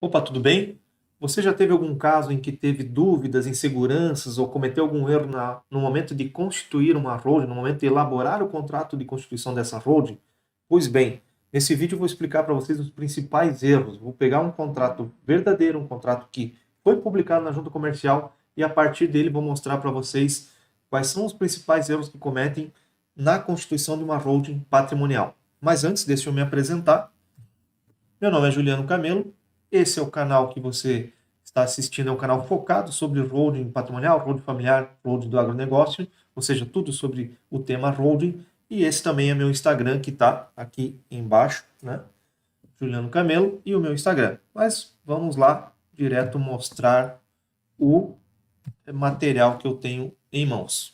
Opa, tudo bem? Você já teve algum caso em que teve dúvidas, inseguranças ou cometeu algum erro no momento de constituir uma holding, no momento de elaborar o contrato de constituição dessa holding? Pois bem, nesse vídeo eu vou explicar para vocês os principais erros. Vou pegar um contrato verdadeiro, um contrato que foi publicado na junta comercial e a partir dele vou mostrar para vocês quais são os principais erros que cometem na constituição de uma holding patrimonial. Mas antes, deixa eu me apresentar. Meu nome é Juliano Camelo. Esse é o canal que você está assistindo, é um canal focado sobre holding patrimonial, holding familiar, holding do agronegócio, ou seja, tudo sobre o tema holding. E esse também é meu Instagram, que está aqui embaixo, né? Juliano Camelo e o meu Instagram. Mas vamos lá, direto mostrar o material que eu tenho em mãos.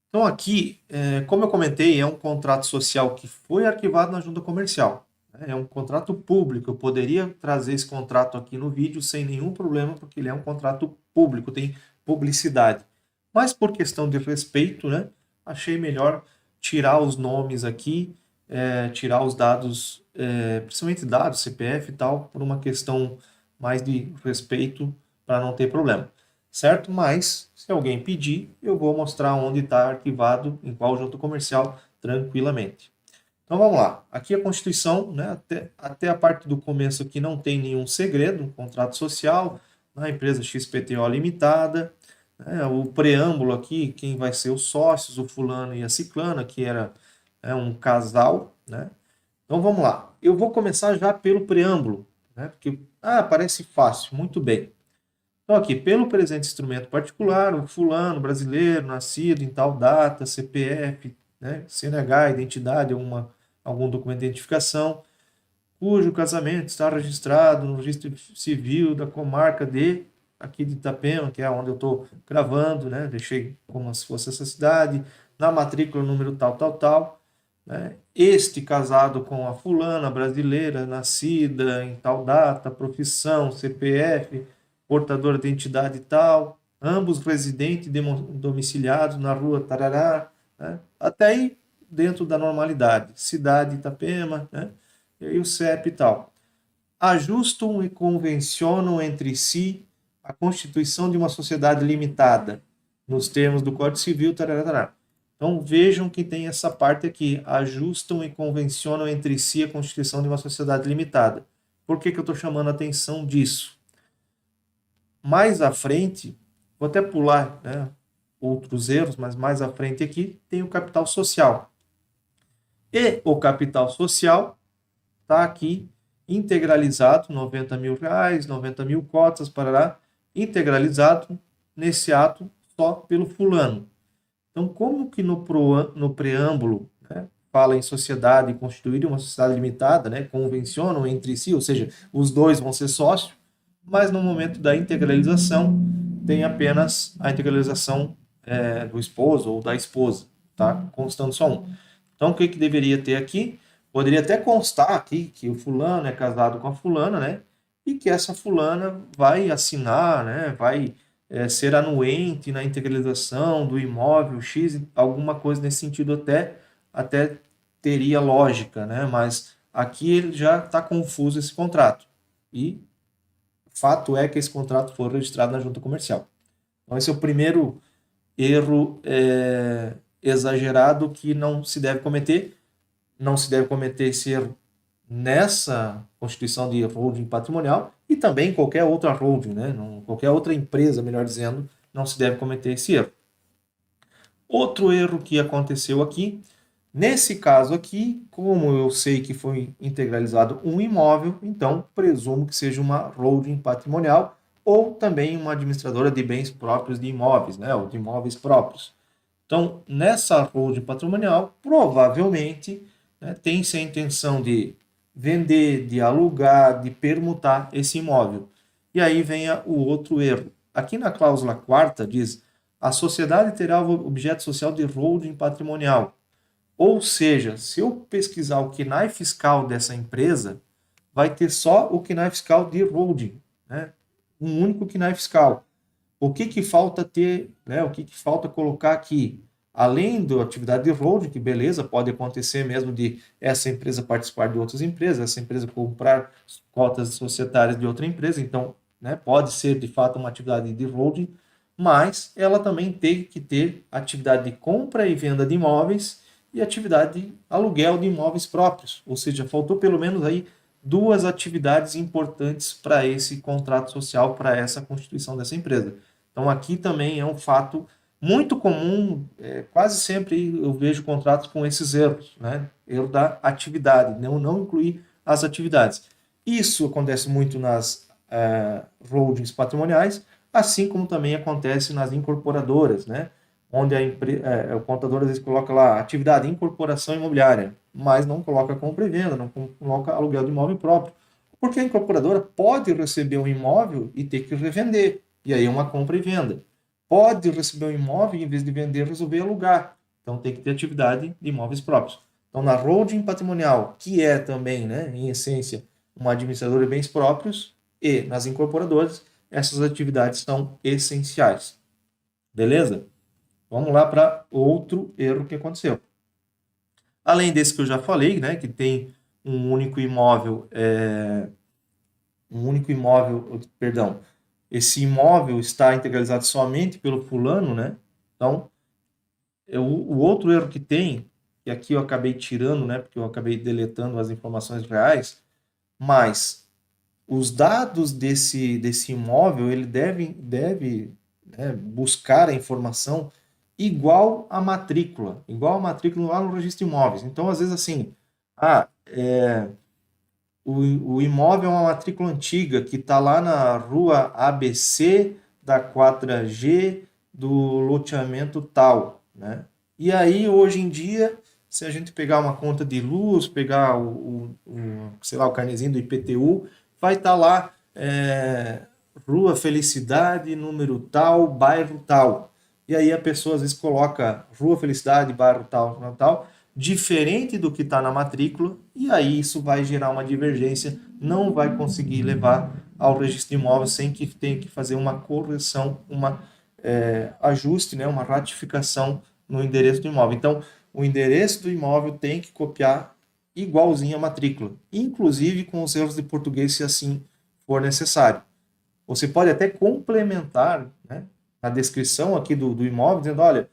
Então aqui, como eu comentei, é um contrato social que foi arquivado na junta comercial. É um contrato público, eu poderia trazer esse contrato aqui no vídeo sem nenhum problema, porque ele é um contrato público, tem publicidade. Mas por questão de respeito, né, achei melhor tirar os nomes aqui, tirar os dados, principalmente dados, CPF e tal, por uma questão mais de respeito, para não ter problema, certo? Mas, se alguém pedir, eu vou mostrar onde está arquivado, em qual junta comercial, tranquilamente. Então vamos lá. Aqui a Constituição, né, até a parte do começo aqui não tem nenhum segredo, um contrato social, na empresa XPTO Limitada, né, o preâmbulo aqui, quem vai ser os sócios, o fulano e a ciclana, que era um casal, né? Então vamos lá. Eu vou começar já pelo preâmbulo, né, porque parece fácil, muito bem. Então, aqui, pelo presente instrumento particular, o fulano brasileiro, nascido em tal data, CPF, né, CNH, identidade, algum documento de identificação, cujo casamento está registrado no registro civil da comarca aqui de Itapema, que é onde eu estou gravando, né, deixei como se fosse essa cidade, na matrícula número tal, tal, tal, né, este casado com a fulana brasileira, nascida em tal data, profissão, CPF, portador de identidade tal, ambos residentes domiciliados na rua Tarará, né? Até aí dentro da normalidade, cidade Itapema, né? E o CEP e tal. Ajustam e convencionam entre si a constituição de uma sociedade limitada, nos termos do Código Civil, tarará, tarará. Então vejam que tem essa parte aqui, ajustam e convencionam entre si a constituição de uma sociedade limitada. Por que eu estou chamando a atenção disso? Mais à frente, vou até pular, né, outros erros, mas mais à frente aqui tem o capital social. E o capital social está aqui integralizado, 90 mil reais, 90 mil cotas, parará, integralizado nesse ato só pelo fulano. Então, como que no preâmbulo, né, fala em sociedade, constituir uma sociedade limitada, né, convencionam entre si, ou seja, os dois vão ser sócios, mas no momento da integralização tem apenas a integralização do esposo ou da esposa, tá? Constando só um. Então, o que que deveria ter aqui? Poderia até constar aqui que o fulano é casado com a fulana, né? E que essa fulana vai assinar, né? Vai ser anuente na integralização do imóvel X, alguma coisa nesse sentido até teria lógica, né? Mas aqui ele já está confuso esse contrato. E fato é que esse contrato foi registrado na junta comercial. Então, esse é o primeiro erro exagerado que não se deve cometer. Não se deve cometer esse erro nessa constituição de holding patrimonial e também em qualquer outra holding, né? Qualquer outra empresa, melhor dizendo, não se deve cometer esse erro. Outro erro que aconteceu aqui, nesse caso aqui, como eu sei que foi integralizado um imóvel, então presumo que seja uma holding patrimonial ou também uma administradora de bens próprios de imóveis, né, ou de imóveis próprios. Então, nessa holding patrimonial, provavelmente, né, tem-se a intenção de vender, de alugar, de permutar esse imóvel. E aí vem o outro erro. Aqui na cláusula quarta diz: a sociedade terá o objeto social de holding patrimonial. Ou seja, se eu pesquisar o KNAI fiscal dessa empresa, vai ter só o KNAI fiscal de holding, né? Um único KNAI fiscal. O que que falta ter, né? O que que falta colocar aqui? além da atividade de holding, que beleza, pode acontecer mesmo de essa empresa participar de outras empresas, essa empresa comprar cotas societárias de outra empresa, então, né, pode ser de fato uma atividade de holding, mas ela também tem que ter atividade de compra e venda de imóveis e atividade de aluguel de imóveis próprios, ou seja, faltou pelo menos aí duas atividades importantes para esse contrato social, para essa constituição dessa empresa. Então aqui também é um fato muito comum, quase sempre eu vejo contratos com esses erros, né? Erro da atividade, não incluir as atividades. Isso acontece muito nas holdings patrimoniais, assim como também acontece nas incorporadoras, né? Onde o contador às vezes coloca lá atividade incorporação imobiliária, mas não coloca compra e venda, não coloca aluguel de imóvel próprio, porque a incorporadora pode receber um imóvel e ter que revender, e aí é uma compra e venda. Pode receber um imóvel e, em vez de vender, resolver alugar. Então tem que ter atividade de imóveis próprios. Então na holding patrimonial, que é também, né, em essência, uma administradora de bens próprios, e nas incorporadoras, essas atividades são essenciais. Beleza? Vamos lá para outro erro que aconteceu. Além desse que eu já falei, né, que tem um único imóvel, perdão, esse imóvel está integralizado somente pelo fulano, né? Então, o outro erro que tem, e aqui eu acabei tirando, né, porque eu acabei deletando as informações reais, mas os dados desse imóvel, ele deve né, buscar a informação igual a matrícula lá no registro de imóveis. Então, às vezes, assim, o imóvel é uma matrícula antiga que está lá na rua ABC da quadra G do loteamento tal, né? E aí, hoje em dia, se a gente pegar uma conta de luz, pegar sei lá, o carnezinho do IPTU, vai estar lá Rua Felicidade, número tal, bairro tal. E aí a pessoa às vezes coloca Rua Felicidade, bairro tal, tal, tal, diferente do que está na matrícula, e aí isso vai gerar uma divergência, não vai conseguir levar ao registro de imóveis sem que tenha que fazer uma correção, ajuste, né, uma ratificação no endereço do imóvel. Então, o endereço do imóvel tem que copiar igualzinho a matrícula, inclusive com os erros de português, se assim for necessário. Você pode até complementar, né, a descrição aqui do imóvel, dizendo, olha,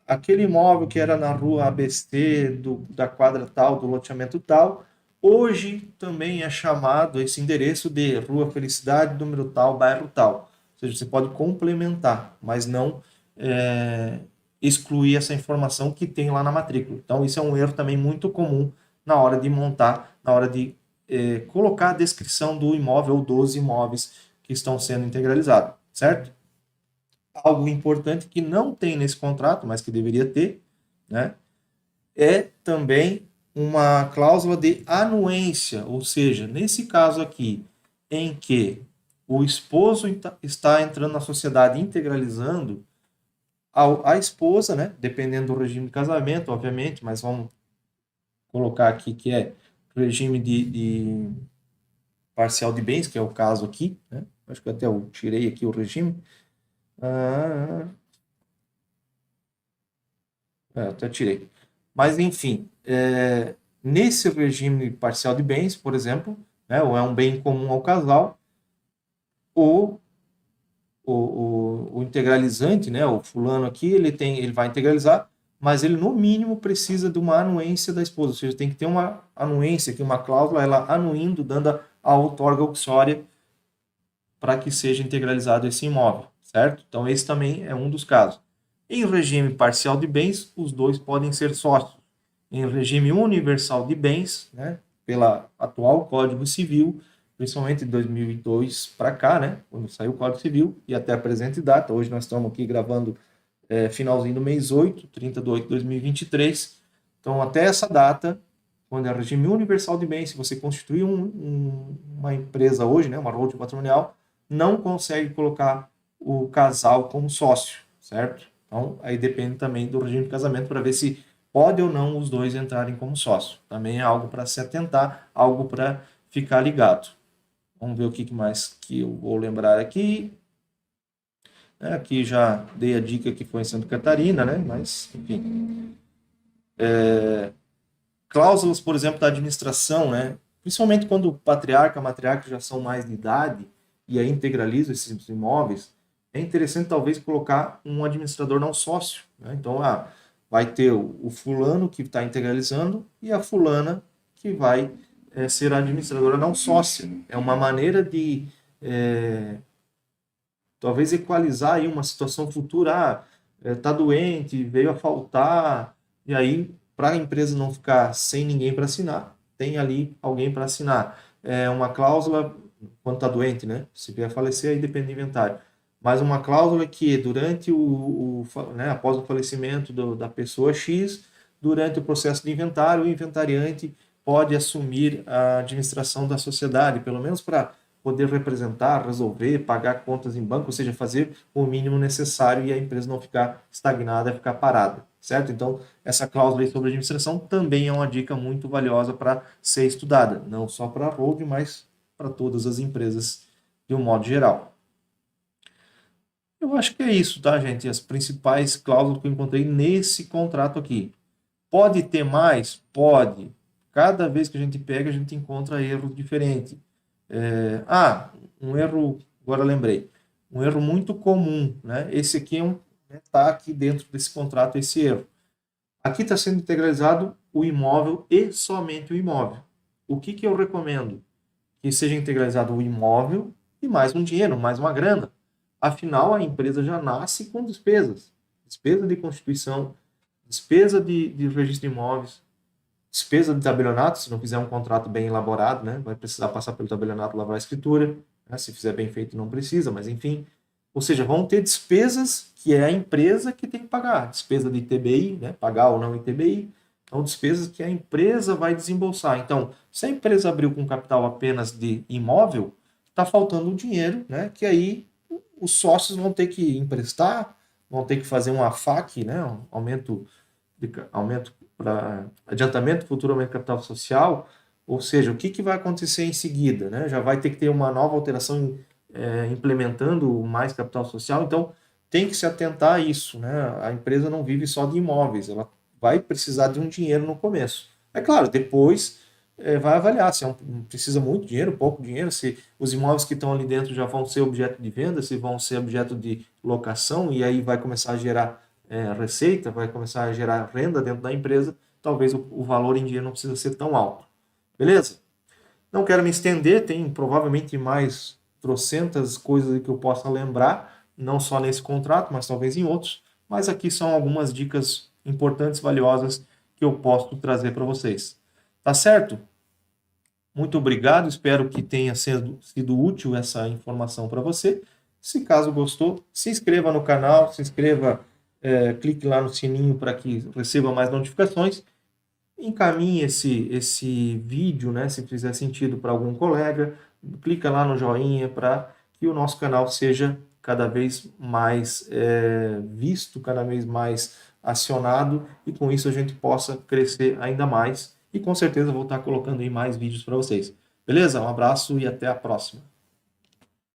aquele imóvel que era na rua ABC, da quadra tal, do loteamento tal, hoje também é chamado esse endereço de Rua Felicidade, número tal, bairro tal. Ou seja, você pode complementar, mas não excluir essa informação que tem lá na matrícula. Então, isso é um erro também muito comum na hora de montar, na hora de colocar a descrição do imóvel ou dos imóveis que estão sendo integralizados, certo? Algo importante que não tem nesse contrato, mas que deveria ter, né, é também uma cláusula de anuência, ou seja, nesse caso aqui, em que o esposo está entrando na sociedade integralizando, a esposa, né, dependendo do regime de casamento, obviamente, mas vamos colocar aqui que é regime de parcial de bens, que é o caso aqui, né? Acho que até eu tirei aqui o regime. Até tirei. Mas, enfim, nesse regime parcial de bens, por exemplo, né, ou é um bem comum ao casal, o, o integralizante, né, o fulano aqui, ele vai integralizar, mas ele, no mínimo, precisa de uma anuência da esposa, ou seja, tem que ter uma anuência aqui, uma cláusula, ela anuindo, dando a outorga uxória para que seja integralizado esse imóvel, certo? Então, esse também é um dos casos. Em regime parcial de bens, os dois podem ser sócios. Em regime universal de bens, né, pela atual Código Civil, principalmente de 2002 para cá, né, quando saiu o Código Civil, e até a presente data, hoje nós estamos aqui gravando finalzinho do mês 8, 30 de 8 de 2023, então até essa data, quando é regime universal de bens, se você constituir uma empresa hoje, né, uma holding patrimonial, não consegue colocar o casal como sócio, certo? Então, aí depende também do regime de casamento para ver se pode ou não os dois entrarem como sócio. Também é algo para se atentar, algo para ficar ligado. Vamos ver o que mais que eu vou lembrar aqui. Aqui já dei a dica que foi em Santa Catarina, né? Mas, enfim. Cláusulas, por exemplo, da administração, né? Principalmente quando o patriarca, a matriarca já são mais de idade e aí integralizam esses imóveis, é interessante talvez colocar um administrador não sócio, né? Então, vai ter o fulano que está integralizando e a fulana que vai ser a administradora não sócia. É uma maneira de talvez equalizar aí uma situação futura. Tá doente, veio a faltar, e aí, para a empresa não ficar sem ninguém para assinar, tem ali alguém para assinar. É uma cláusula, quando está doente, né? Se vier a falecer, aí depende do inventário. Mas uma cláusula que durante né, após o falecimento da pessoa X, durante o processo de inventário, o inventariante pode assumir a administração da sociedade, pelo menos para poder representar, resolver, pagar contas em banco, ou seja, fazer o mínimo necessário e a empresa não ficar estagnada, ficar parada, certo? Então, essa cláusula aí sobre administração também é uma dica muito valiosa para ser estudada, não só para a Road, mas para todas as empresas de um modo geral. Eu acho que é isso, tá, gente? As principais cláusulas que eu encontrei nesse contrato aqui. Pode ter mais? Pode. Cada vez que a gente pega, a gente encontra erros diferentes. Um erro, agora lembrei, um erro muito comum, né? Esse aqui tá aqui dentro desse contrato, esse erro. Aqui está sendo integralizado o imóvel e somente o imóvel. O que eu recomendo? Que seja integralizado o imóvel e mais um dinheiro, mais uma grana. Afinal, a empresa já nasce com despesas. Despesa de constituição, despesa de registro de imóveis, despesa de tabelionato, se não fizer um contrato bem elaborado, né? Vai precisar passar pelo tabelionato, lavar a escritura, né? Se fizer bem feito, não precisa, mas enfim. Ou seja, vão ter despesas que é a empresa que tem que pagar. Despesa de ITBI, né? Pagar ou não ITBI. São despesas que a empresa vai desembolsar. Então, se a empresa abriu com capital apenas de imóvel, está faltando o dinheiro, né? Que aí os sócios vão ter que emprestar, vão ter que fazer um AFAC, né? Um aumento para adiantamento, futuro aumento de capital social, ou seja, o que vai acontecer em seguida, né? Já vai ter que ter uma nova alteração implementando mais capital social, então tem que se atentar a isso, né? A empresa não vive só de imóveis, ela vai precisar de um dinheiro no começo. É claro, depois vai avaliar se precisa muito dinheiro, pouco dinheiro, se os imóveis que estão ali dentro já vão ser objeto de venda, se vão ser objeto de locação, e aí vai começar a gerar receita, vai começar a gerar renda dentro da empresa, talvez o valor em dinheiro não precisa ser tão alto. Beleza? Não quero me estender, tem provavelmente mais trocentas coisas que eu possa lembrar, não só nesse contrato, mas talvez em outros, mas aqui são algumas dicas importantes, valiosas, que eu posso trazer para vocês. Tá certo? Muito obrigado, espero que tenha sido útil essa informação para você. Se caso gostou, se inscreva no canal, clique lá no sininho para que receba mais notificações. Encaminhe esse vídeo, né, se fizer sentido para algum colega. Clica lá no joinha para que o nosso canal seja cada vez mais visto, cada vez mais acionado e com isso a gente possa crescer ainda mais. E com certeza vou estar colocando aí mais vídeos para vocês. Beleza? Um abraço e até a próxima.